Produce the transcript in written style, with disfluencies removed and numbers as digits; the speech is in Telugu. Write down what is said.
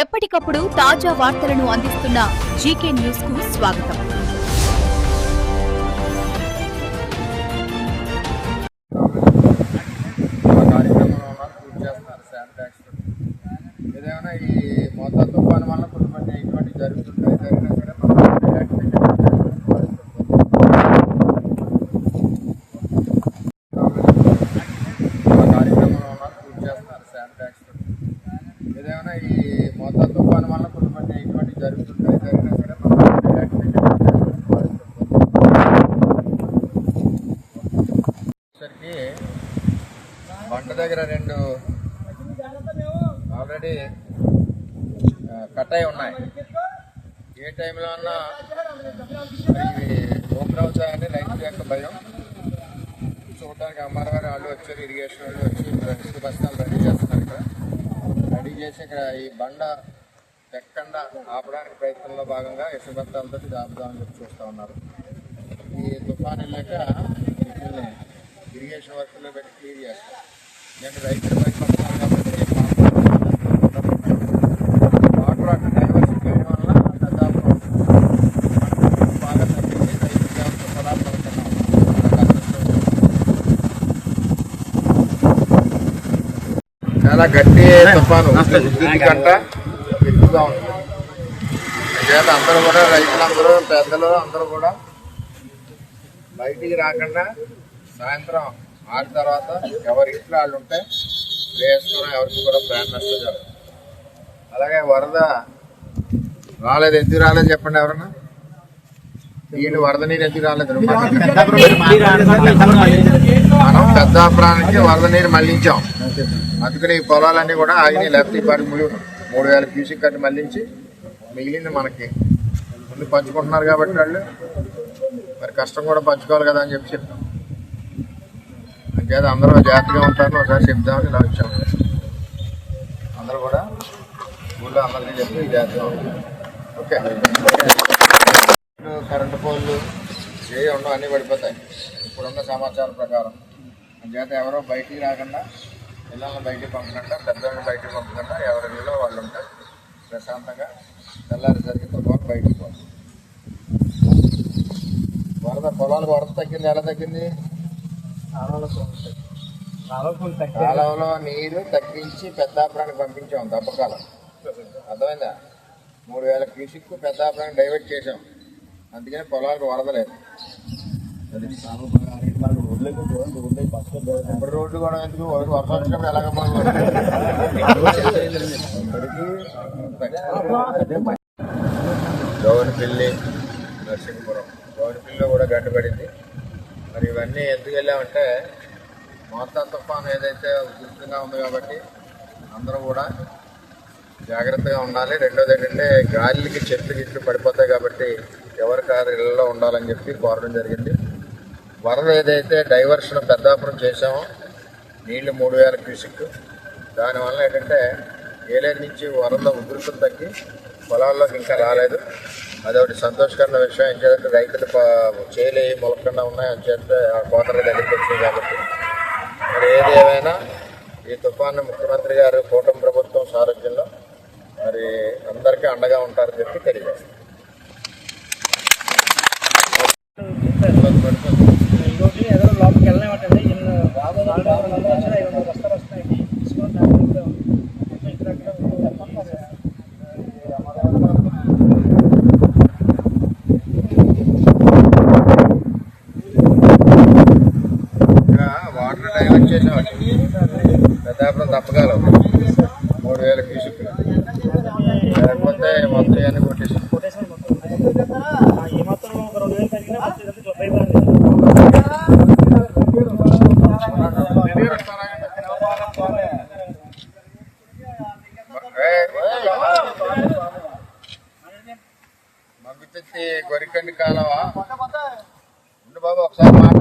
ఎప్పటికప్పుడు తాజా వార్తలను అందిస్తున్న జీకే న్యూస్ కు స్వాగతం. ఏదైనా ఈ మోతా తుఫాను వల్ల కొన్ని ఇటువంటి జరుగుతుంటాయి. జరిగినా సరే కార్యక్రమంలో పూర్తి చేస్తున్నారు. శానిటాక్స్ ఏదైనా ఈ మోతా తుఫాను వల్ల కొన్ని ఇటువంటి జరుగుతుంటాయి. జరిగినా సరే సరికి బండ దగ్గర రెండు ఆల్రెడీ కట్ అయి ఉన్నాయి. ఏ టైంలో అన్నా ఇవి ఓపెన్ అవుతాయని రైతుల యొక్క భయం. చూడడానికి అమ్మారారు వాళ్ళు వచ్చారు, ఇరిగేషన్ వాళ్ళు వచ్చి ఇసుక బస్తాలు రెడీ చేస్తున్నారు. ఇక్కడ రెడీ చేసి ఇక్కడ ఈ బండ ఎక్కకుండా ఆపడానికి ప్రయత్నంలో భాగంగా ఇసుక బస్తాలతో ఆపుదామని చెప్పి చూస్తూ ఉన్నారు. ఈ తుఫాన్ వెళ్ళాక ఇరిగేషన్ వర్క్లో పెట్టి క్లియర్ చేస్తారు. నేను రైతుల భయపడుతున్నాను కాబట్టి చాలా గట్టి తుఫాను కంట ఎక్కువగా ఉంటుంది. చేత అందరూ కూడా రైతులందరూ పెద్దలు అందరూ కూడా బయటికి రాకుండా సాయంత్రం 6 తర్వాత ఎవరి ఇంట్లో వాళ్ళు ఉంటే వేసుకుని ఎవరికి కూడా ప్రాణ నష్టం జరగదు. అలాగే వరద రాలేదు, ఎందుకు రాలేదు చెప్పండి ఎవరన్నా? వీళ్ళు వరద నీరు ఎందుకు రాలేదు? మనం పెద్దాపురానికి వరద నీరు మళ్లించాం. అందుకని ఈ పొలాలన్నీ కూడా ఆగినాయి. లేకపోతే ఈ పాటి 3000 క్యూసిక్ కట్టి మళ్లించి మిగిలింది మనకి ముందు పంచుకుంటున్నారు కాబట్టి వాళ్ళు మరి కష్టం కూడా పంచుకోవాలి కదా అని చెప్పి చెప్తాం. అంతేదా అందరూ జాగ్రత్తగా ఉంటారని ఒకసారి చెప్దామని ఇలా వచ్చాము. అందరూ కూడా ఊళ్ళో అందరికీ చెప్పి జాగ్రత్తగా ఉంటారు. ఓకే, కరెంటు పోల్లు ఏ ఉండవు, అన్నీ పడిపోతాయి ఇప్పుడున్న సమాచారం ప్రకారం. అంచేత ఎవరో బయటికి రాకుండా, పిల్లల్ని బయటికి పంపకుండా, పెద్దవాళ్ళని బయటికి పంపకుండా ఎవరి వీళ్ళు వాళ్ళు ఉంటారు. ప్రశాంతంగా తెల్లారేసరికి తుఫాను బయటికి పోవాలి. పొలాలకు వరద తగ్గింది. ఎలా తగ్గింది? కాలువలో నీరు తగ్గించి పెద్దాపురానికి పంపించాం. దప్పకాలం అర్థమైందా? 3000 క్యూసిక్ పెద్దాపురానికి డైవర్ట్ చేసాం. అందుకని పొలాలకు వరద లేదు. ఇప్పుడు రోడ్లు కూడా ఎందుకు వర్షం వచ్చినప్పుడు ఎలాగ గౌనపల్లి, నరసింహపురం, గౌనపల్లిలో కూడా గంట పడింది. మరి ఇవన్నీ ఎందుకు వెళ్ళామంటే మోతా తుఫాను ఏదైతే ఉధృతంగా ఉంది కాబట్టి అందరూ కూడా జాగ్రత్తగా ఉండాలి. రెండోది ఏంటంటే గాలికి చెట్లు గిట్లు పడిపోతాయి కాబట్టి ఎవరికారు ఇళ్లలో ఉండాలని చెప్పి కోరడం జరిగింది. వరద ఏదైతే డైవర్షన్ పెద్దాపురం చేసామో నీళ్లు 3000 క్యూసిక్, దానివల్ల ఏంటంటే ఏలేరు నుంచి వరద ఉధృతం తగ్గి పొలాల్లోకి ఇంకా రాలేదు. అదొకటి సంతోషకరమైన విషయం. ఏంటంటే రైతులు చేలు మొలకుండా ఉన్నాయి అని చెప్తే ఆ కోటల దగ్గరికి వచ్చింది కాబట్టి మరి ఏది ఏమైనా ఈ తుఫాను ముఖ్యమంత్రి గారు కూటమి ప్రభుత్వం సారథ్యంలో మరి అందరికీ అండగా ఉంటారని చెప్పి తెలియజేస్తారు. వాటర్ డైవర్ట్ చేసామండి. పెద్దాపురం తప్పకాలం 3000 క్యూసిక్, లేకపోతే మొత్తం అన్ని కొట్టేసాం. మగ్గుతెత్తి గొరికండి కాలవా ఉండు బాబు, ఒకసారి